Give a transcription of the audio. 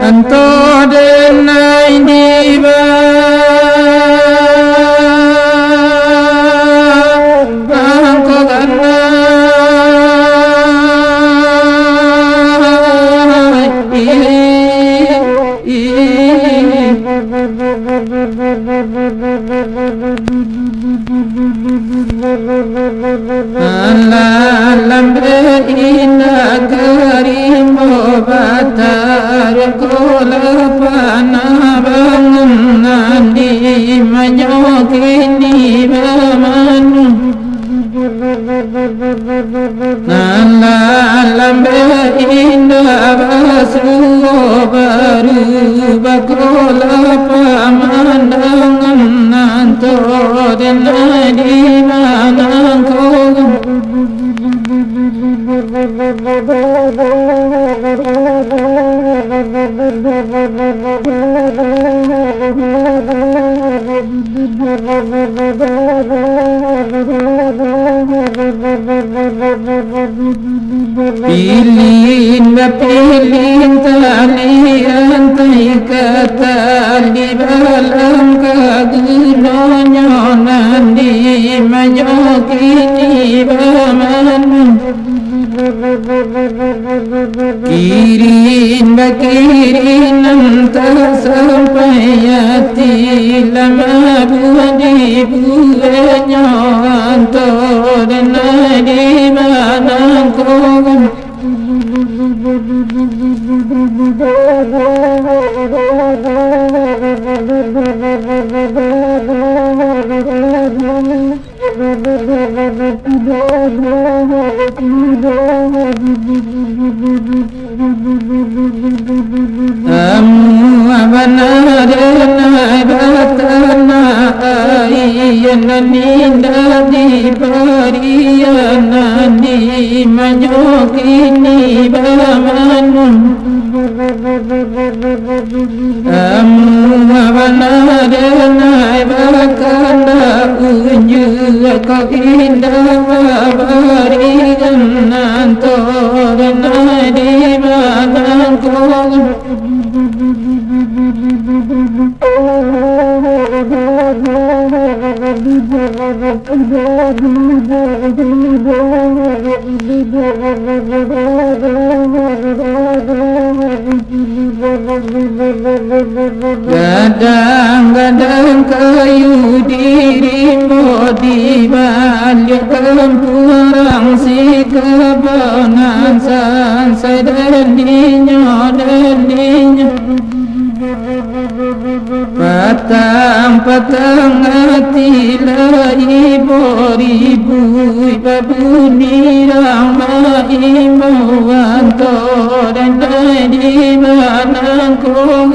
Anto đến nay đi ba có gần lam be ina karim batar kola pana bangun nandi manyokini bamanu lam be ina basu baru bakola pamandangan nanto denadi manangko pilin pilin talian kata di balam kagunonya nandi manyokini bamanu kirin bakirin anta sampai hati lama budi buenya anto dan di mana kau Nani pariana ni manyokini bamanu amuavanadena bakanda unyu kainda barigan nanto nadi manangko Gadang-gadang kayu dirimu di balik kempuran si kebonan sansai deninya Patang-patang hati ribu-ribu babuni ramah imawanto dan di mana kau